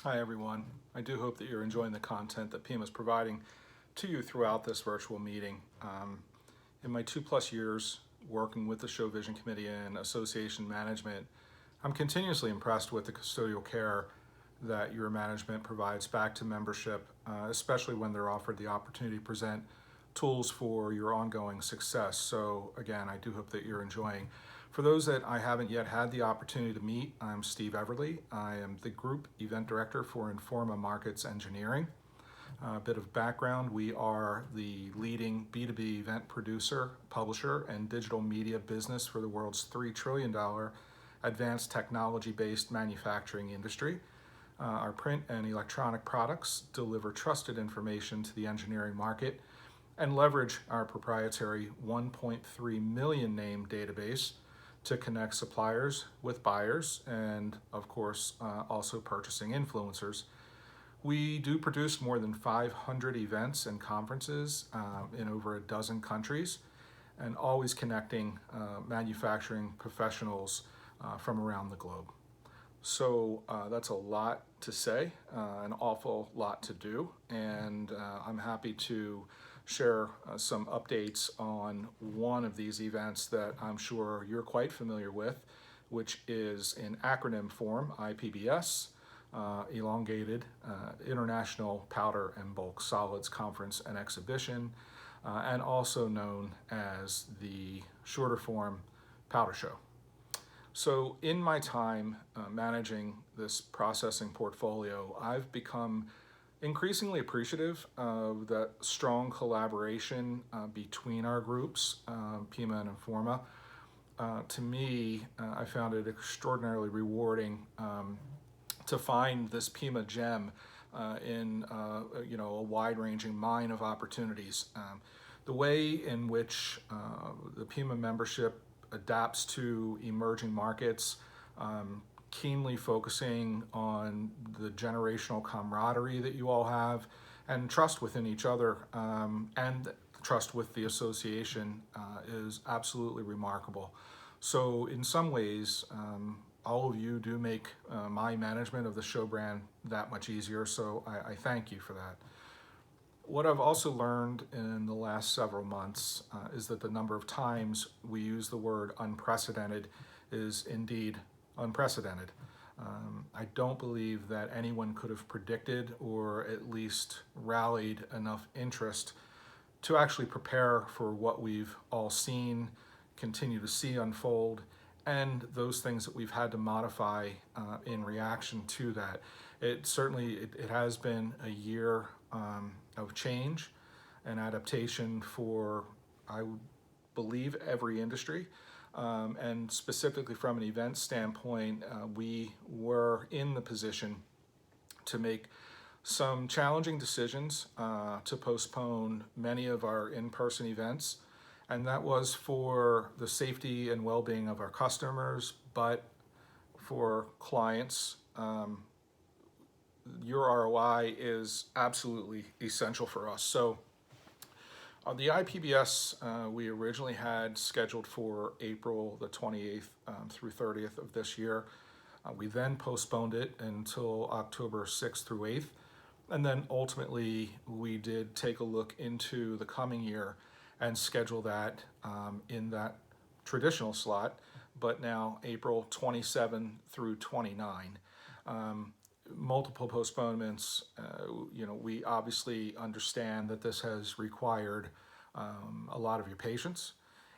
Hi everyone. I do hope that you're enjoying the content that PIMA is providing to you throughout this virtual meeting. In my 2+ years working with the Show Vision Committee and Association Management, I'm continuously impressed with the custodial care that your management provides back to membership, especially when they're offered the opportunity to present tools for your ongoing success. So again, I do hope that you're enjoying. For those that I haven't yet had the opportunity to meet, I'm Steve Everly. I am the Group Event Director for INFORMA Markets Engineering. A bit of background, we are the leading B2B event producer, publisher, and digital media business for the world's $3 trillion advanced technology-based manufacturing industry. Our print and electronic products deliver trusted information to the engineering market and leverage our proprietary 1.3 million name database to connect suppliers with buyers and, of course, also purchasing influencers. We do produce more than 500 events and conferences in over a dozen countries, and always connecting manufacturing professionals from around the globe. So that's a lot to say, an awful lot to do, and I'm happy to share some updates on one of these events that I'm sure you're quite familiar with, which is in acronym form, IPBS, elongated International Powder and Bulk Solids Conference and Exhibition, and also known as the shorter form Powder Show. So in my time managing this processing portfolio, I've become increasingly appreciative of that strong collaboration between our groups, PIMA and INFORMA. To me, I found it extraordinarily rewarding to find this PIMA gem in a wide-ranging mine of opportunities. The way in which the PIMA membership adapts to emerging markets, keenly focusing on the generational camaraderie that you all have and trust within each other, and trust with the association is absolutely remarkable. So in some ways, all of you do make my management of the show brand that much easier, so I thank you for that. What I've also learned in the last several months is that the number of times we use the word unprecedented is indeed unprecedented. I don't believe that anyone could have predicted or at least rallied enough interest to actually prepare for what we've all seen, continue to see unfold, and those things that we've had to modify in reaction to that. It has been a year of change and adaptation for, I would believe, every industry. And specifically from an event standpoint, we were in the position to make some challenging decisions to postpone many of our in-person events. And that was for the safety and well-being of our customers, but for clients, your ROI is absolutely essential for us. So the IPBS we originally had scheduled for April the 28th through 30th of this year. We then postponed it until October 6th through 8th. And then ultimately we did take a look into the coming year and schedule that in that traditional slot, but now April 27 through 29. Multiple postponements. We obviously understand that this has required a lot of your patience,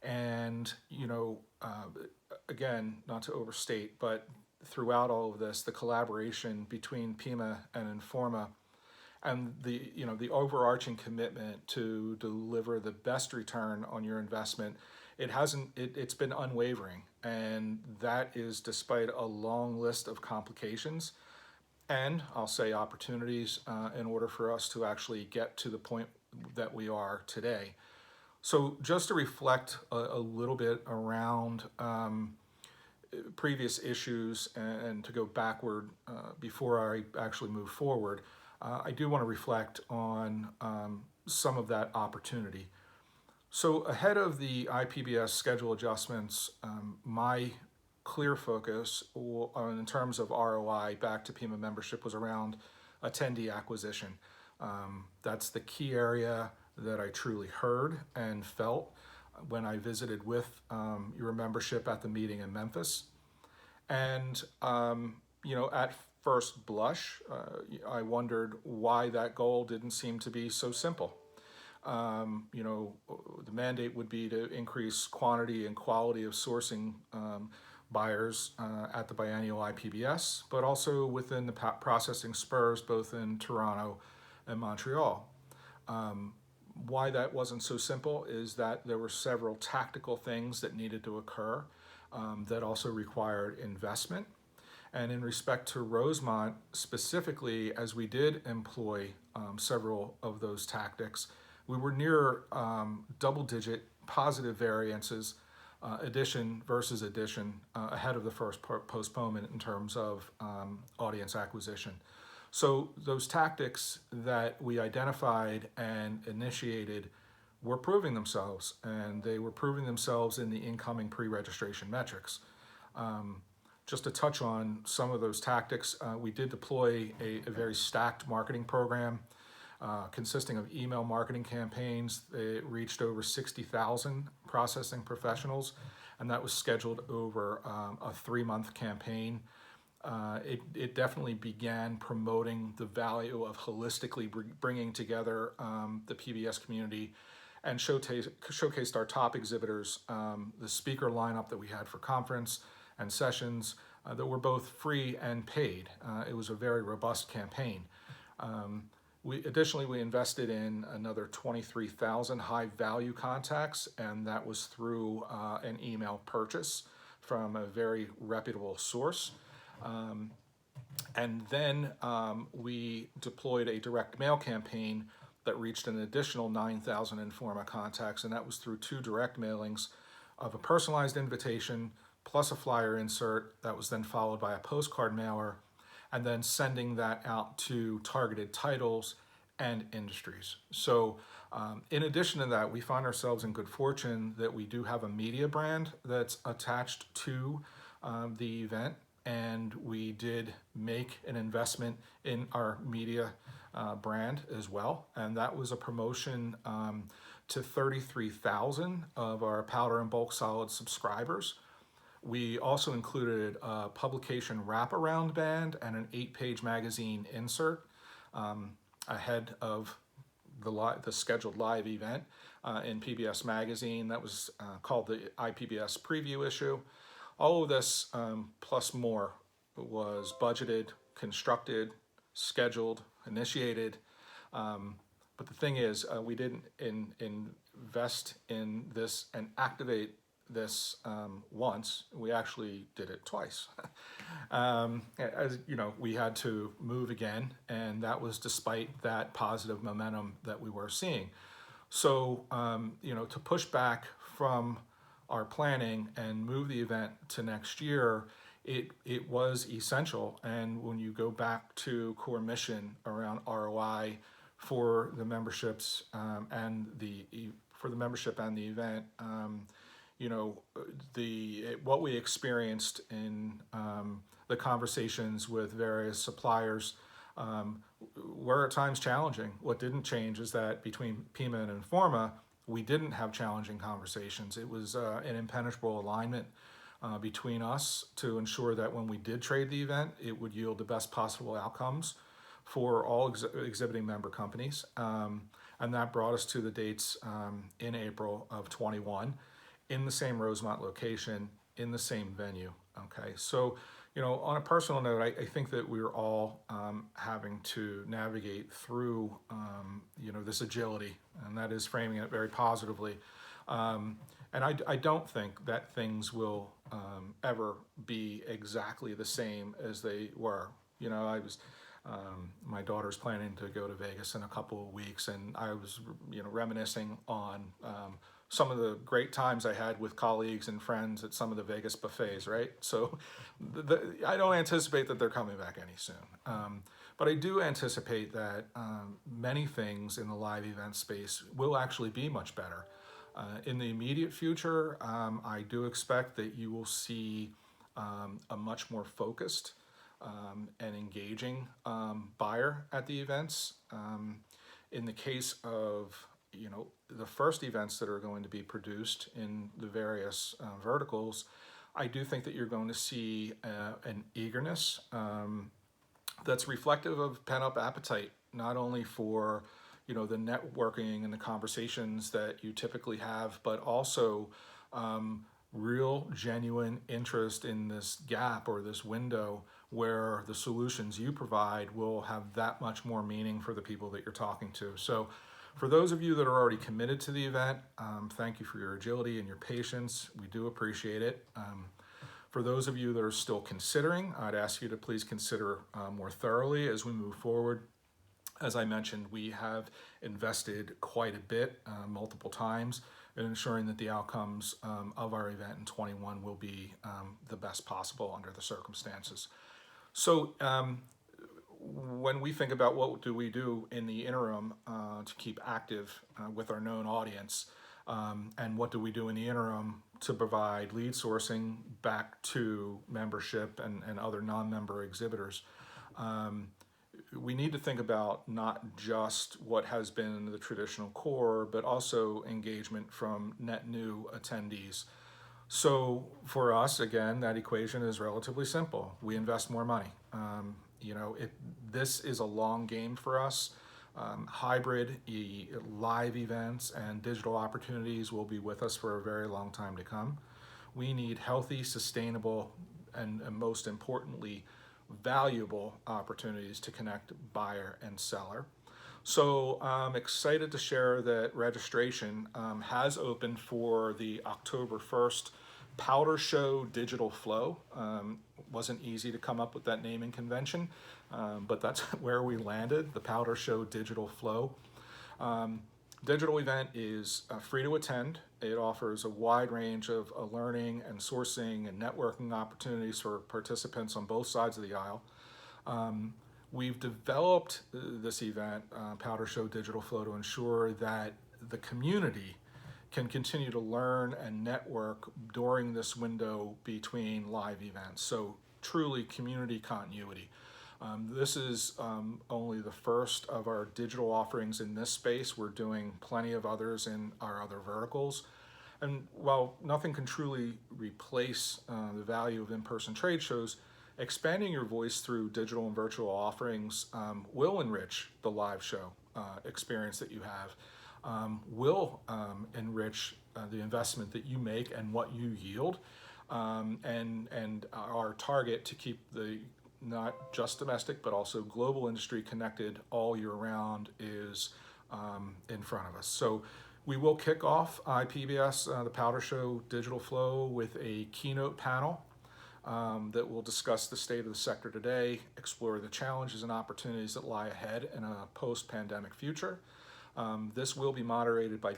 and again, not to overstate, but throughout all of this, the collaboration between PIMA and INFORMA, and the overarching commitment to deliver the best return on your investment, it's been unwavering, and that is despite a long list of complications and, I'll say, opportunities in order for us to actually get to the point that we are today. So just to reflect a little bit around previous issues and to go backward before I actually move forward, I do want to reflect on some of that opportunity. So ahead of the IPBS schedule adjustments, my clear focus in terms of ROI back to PIMA membership was around attendee acquisition. That's the key area that I truly heard and felt when I visited with your membership at the meeting in Memphis. And, at first blush, I wondered why that goal didn't seem to be so simple. The mandate would be to increase quantity and quality of sourcing buyers at the biennial IPBS, but also within the processing spurs, both in Toronto and Montreal. Why that wasn't so simple is that there were several tactical things that needed to occur that also required investment. And in respect to Rosemont specifically, as we did employ several of those tactics, we were near double-digit positive variances, addition versus addition, ahead of the first postponement in terms of audience acquisition. So those tactics that we identified and initiated were proving themselves, and they were proving themselves in the incoming pre-registration metrics. Just to touch on some of those tactics, we did deploy a very stacked marketing program consisting of email marketing campaigns. It reached over 60,000 processing professionals, and that was scheduled over a 3-month campaign. It definitely began promoting the value of holistically bringing together the PBS community and showcased our top exhibitors, the speaker lineup that we had for conference and sessions that were both free and paid. It was a very robust campaign. Additionally, we invested in another 23,000 high-value contacts, and that was through an email purchase from a very reputable source. And then we deployed a direct mail campaign that reached an additional 9,000 INFORMA contacts, and that was through 2 direct mailings of a personalized invitation plus a flyer insert that was then followed by a postcard mailer, and then sending that out to targeted titles and industries. So in addition to that, we find ourselves in good fortune that we do have a media brand that's attached to the event, and we did make an investment in our media brand as well, and that was a promotion to 33,000 of our powder and bulk solid subscribers. We also included a publication wraparound band and an 8-page magazine insert ahead of the scheduled live event in PBS Magazine. That was called the IPBS Preview issue. All of this plus more was budgeted, constructed, scheduled, initiated. But the thing is, we didn't invest in this and activate this once. We actually did it twice. As you know, we had to move again, and that was despite that positive momentum that we were seeing. So to push back from our planning and move the event to next year, it was essential. And when you go back to core mission around ROI for the memberships and the event, what we experienced in the conversations with various suppliers were at times challenging. What didn't change is that between PIMA and INFORMA, we didn't have challenging conversations. It was an impenetrable alignment between us to ensure that when we did trade the event, it would yield the best possible outcomes for all exhibiting member companies. And that brought us to the dates in April of 21 in the same Rosemont location, in the same venue. Okay, so on a personal note, I think that we're all having to navigate through this agility, and that is framing it very positively. And I don't think that things will ever be exactly the same as they were. My daughter's planning to go to Vegas in a couple of weeks, and I was reminiscing on some of the great times I had with colleagues and friends at some of the Vegas buffets, right? So I don't anticipate that they're coming back any soon. But I do anticipate that many things in the live event space will actually be much better. In the immediate future, I do expect that you will see a much more focused and engaging buyer at the events. In the case of the first events that are going to be produced in the various verticals, I do think that you're going to see an eagerness that's reflective of pent-up appetite, not only for the networking and the conversations that you typically have, but also real genuine interest in this gap or this window where the solutions you provide will have that much more meaning for the people that you're talking to. So for those of you that are already committed to the event, thank you for your agility and your patience. We do appreciate it. For those of you that are still considering, I'd ask you to please consider more thoroughly as we move forward. As I mentioned, we have invested quite a bit multiple times in ensuring that the outcomes of our event in 21 will be the best possible under the circumstances. So when we think about what do we do in the interim to keep active with our known audience, and what do we do in the interim to provide lead sourcing back to membership and other non-member exhibitors, we need to think about not just what has been the traditional core, but also engagement from net new attendees. So for us, again, that equation is relatively simple. We invest more money. This is a long game for us. Hybrid live events and digital opportunities will be with us for a very long time to come. We need healthy, sustainable, and most importantly, valuable opportunities to connect buyer and seller. So I'm excited to share that registration has opened for the October 1st Powder Show Digital Flow. Wasn't easy to come up with that naming convention, but that's where we landed, the Powder Show Digital Flow. Digital event is free to attend. It offers a wide range of learning and sourcing and networking opportunities for participants on both sides of the aisle. We've developed this event, Powder Show Digital Flow, to ensure that the community can continue to learn and network during this window between live events. So truly community continuity. This is only the first of our digital offerings in this space. We're doing plenty of others in our other verticals. And while nothing can truly replace the value of in-person trade shows, expanding your voice through digital and virtual offerings will enrich the live show experience that you have, will enrich the investment that you make and what you yield, and our target to keep the not just domestic but also global industry connected all year round is in front of us. So we will kick off IPBS, the Powder Show Digital Flow, with a keynote panel that will discuss the state of the sector today, explore the challenges and opportunities that lie ahead in a post-pandemic future. This will be moderated by